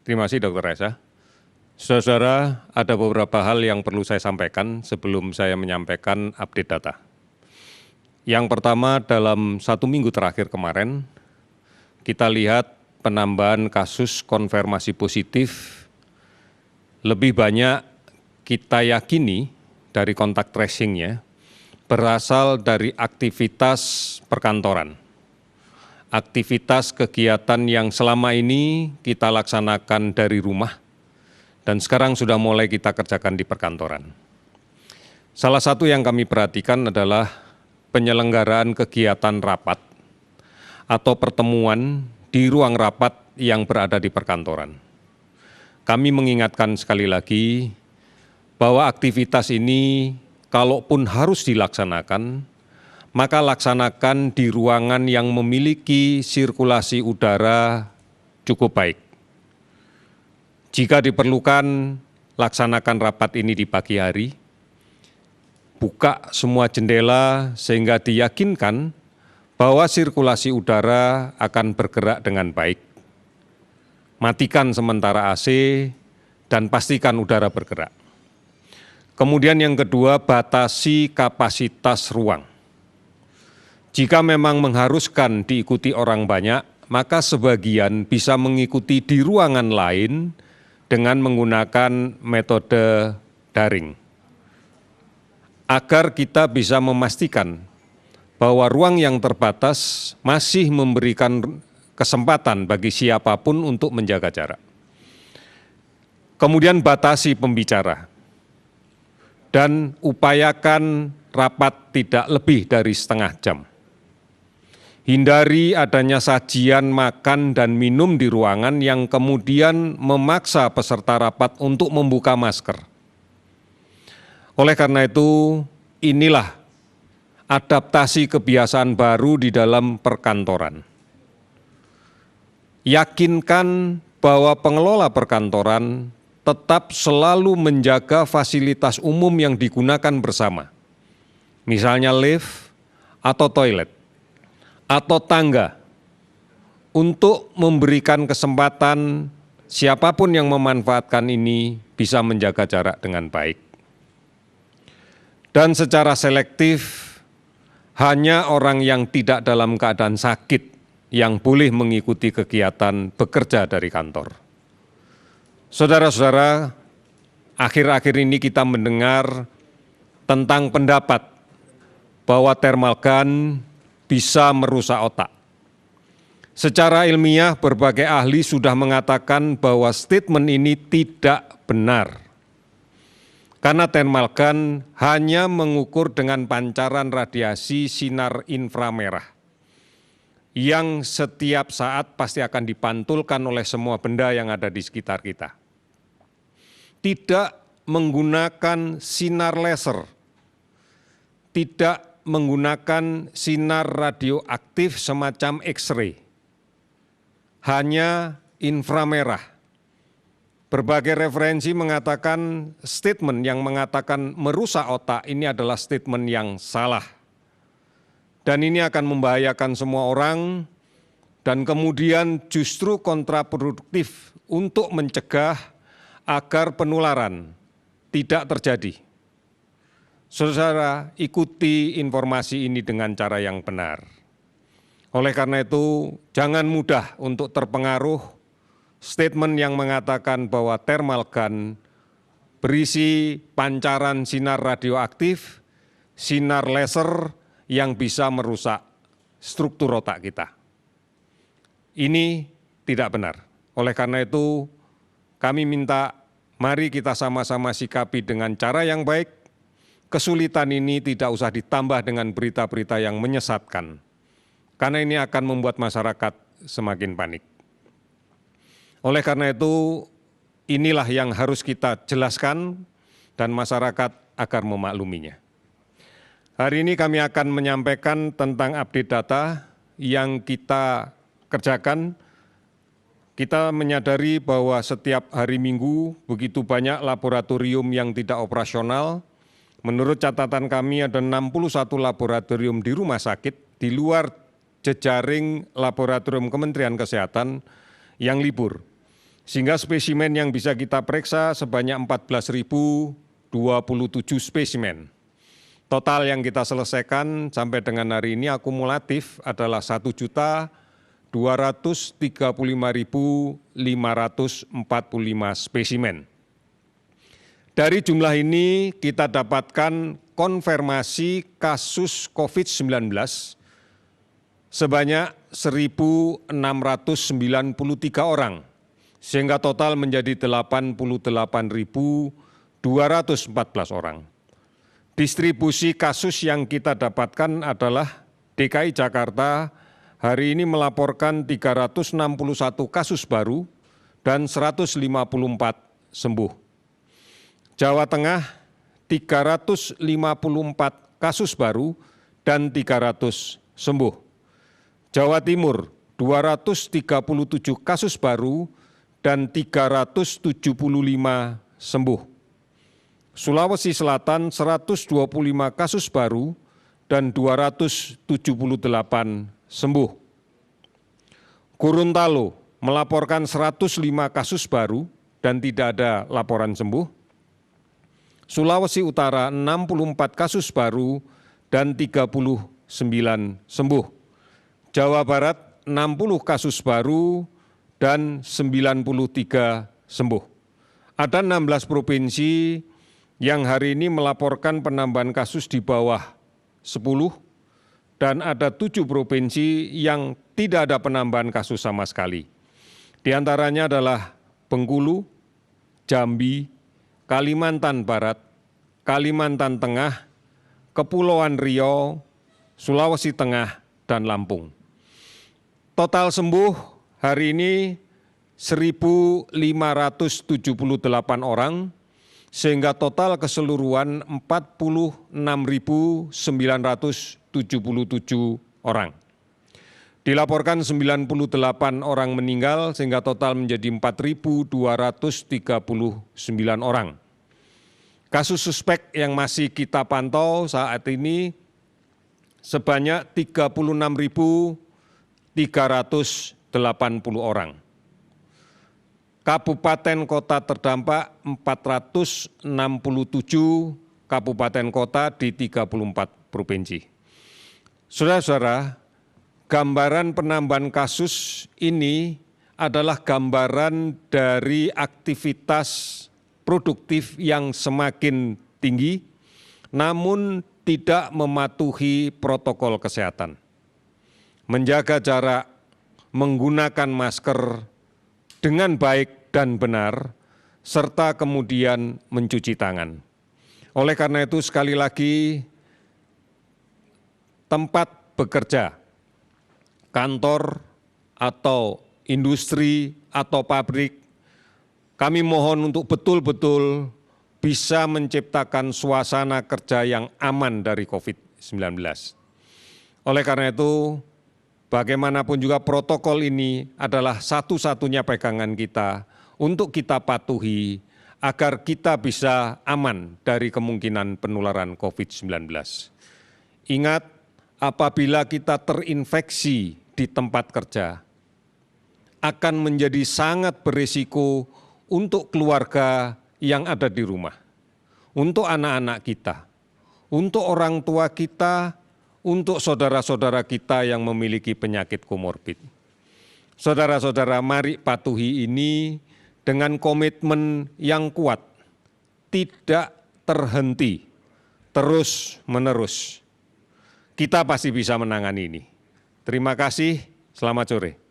Terima kasih Dr. Reza. Saudara, ada beberapa hal yang perlu saya sampaikan sebelum saya menyampaikan update data. Yang pertama, dalam 1 minggu terakhir kemarin, kita lihat penambahan kasus konfirmasi positif lebih banyak kita yakini dari kontak tracing-nya berasal dari aktivitas perkantoran. Aktivitas kegiatan yang selama ini kita laksanakan dari rumah dan sekarang sudah mulai kita kerjakan di perkantoran. Salah satu yang kami perhatikan adalah penyelenggaraan kegiatan rapat atau pertemuan di ruang rapat yang berada di perkantoran. Kami mengingatkan sekali lagi bahwa aktivitas ini kalaupun harus dilaksanakan, maka laksanakan di ruangan yang memiliki sirkulasi udara cukup baik. Jika diperlukan, laksanakan rapat ini di pagi hari, buka semua jendela sehingga diyakinkan bahwa sirkulasi udara akan bergerak dengan baik. Matikan sementara AC dan pastikan udara bergerak. Kemudian yang kedua, batasi kapasitas ruang. Jika memang mengharuskan diikuti orang banyak, maka sebagian bisa mengikuti di ruangan lain dengan menggunakan metode daring. Agar kita bisa memastikan bahwa ruang yang terbatas masih memberikan kesempatan bagi siapapun untuk menjaga jarak. Kemudian batasi pembicara dan upayakan rapat tidak lebih dari setengah jam. Hindari adanya sajian makan dan minum di ruangan yang kemudian memaksa peserta rapat untuk membuka masker. Oleh karena itu, inilah adaptasi kebiasaan baru di dalam perkantoran. Yakinkan bahwa pengelola perkantoran tetap selalu menjaga fasilitas umum yang digunakan bersama, misalnya lift atau toilet, atau tangga, untuk memberikan kesempatan siapapun yang memanfaatkan ini bisa menjaga jarak dengan baik. Dan secara selektif, hanya orang yang tidak dalam keadaan sakit yang boleh mengikuti kegiatan bekerja dari kantor. Saudara-saudara, akhir-akhir ini kita mendengar tentang pendapat bahwa thermal gun bisa merusak otak. Secara ilmiah, berbagai ahli sudah mengatakan bahwa statement ini tidak benar. Karena thermal gun hanya mengukur dengan pancaran radiasi sinar inframerah yang setiap saat pasti akan dipantulkan oleh semua benda yang ada di sekitar kita. Tidak menggunakan sinar laser, tidak menggunakan sinar radioaktif semacam X-ray, hanya inframerah. Berbagai referensi mengatakan statement yang mengatakan merusak otak ini adalah statement yang salah. Dan ini akan membahayakan semua orang dan kemudian justru kontraproduktif untuk mencegah agar penularan tidak terjadi. Saudara, ikuti informasi ini dengan cara yang benar. Oleh karena itu, jangan mudah untuk terpengaruh statement yang mengatakan bahwa thermal gun berisi pancaran sinar radioaktif, sinar laser yang bisa merusak struktur otak kita. Ini tidak benar. Oleh karena itu, kami minta mari kita sama-sama sikapi dengan cara yang baik. Kesulitan ini tidak usah ditambah dengan berita-berita yang menyesatkan, karena ini akan membuat masyarakat semakin panik. Oleh karena itu, inilah yang harus kita jelaskan dan masyarakat agar memakluminya. Hari ini kami akan menyampaikan tentang update data yang kita kerjakan. Kita menyadari bahwa setiap hari Minggu begitu banyak laboratorium yang tidak operasional. Menurut catatan kami ada 61 laboratorium di rumah sakit di luar jejaring laboratorium Kementerian Kesehatan yang libur. sehingga spesimen yang bisa kita periksa sebanyak 14.027 spesimen. Total yang kita selesaikan sampai dengan hari ini akumulatif adalah 1.235.545 spesimen. Dari jumlah ini kita dapatkan konfirmasi kasus COVID-19 sebanyak 1.693 orang, sehingga total menjadi 88.214 orang. Distribusi kasus yang kita dapatkan adalah DKI Jakarta hari ini melaporkan 361 kasus baru dan 154 sembuh. Jawa Tengah 354 kasus baru dan 300 sembuh. Jawa Timur 237 kasus baru dan 375 sembuh. Sulawesi Selatan 125 kasus baru dan 278 sembuh. Gorontalo melaporkan 105 kasus baru dan tidak ada laporan sembuh. Sulawesi Utara 64 kasus baru dan 39 sembuh. Jawa Barat 60 kasus baru dan 93 sembuh. Ada 16 provinsi yang hari ini melaporkan penambahan kasus di bawah 10 dan ada 7 provinsi yang tidak ada penambahan kasus sama sekali. Di antaranya adalah Bengkulu, Jambi, Kalimantan Barat, Kalimantan Tengah, Kepulauan Riau, Sulawesi Tengah, dan Lampung. Total sembuh hari ini 1.578 orang, sehingga total keseluruhan 46.977 orang. Dilaporkan 98 orang meninggal sehingga total menjadi 4.239 orang. Kasus suspek yang masih kita pantau saat ini sebanyak 36.380 orang. Kabupaten kota terdampak 467 kabupaten kota di 34 provinsi. Saudara-saudara, gambaran penambahan kasus ini adalah gambaran dari aktivitas produktif yang semakin tinggi, namun tidak mematuhi protokol kesehatan. Menjaga jarak, menggunakan masker dengan baik dan benar, serta kemudian mencuci tangan. Oleh karena itu, sekali lagi, tempat bekerja, kantor atau industri atau pabrik, kami mohon untuk betul-betul bisa menciptakan suasana kerja yang aman dari COVID-19. Oleh karena itu, bagaimanapun juga protokol ini adalah satu-satunya pegangan kita untuk kita patuhi agar kita bisa aman dari kemungkinan penularan COVID-19. Ingat, apabila kita terinfeksi di tempat kerja, akan menjadi sangat berisiko untuk keluarga yang ada di rumah, untuk anak-anak kita, untuk orang tua kita, untuk saudara-saudara kita yang memiliki penyakit komorbid. Saudara-saudara, mari patuhi ini dengan komitmen yang kuat, tidak terhenti, terus-menerus. Kita pasti bisa menangani ini. Terima kasih, selamat sore.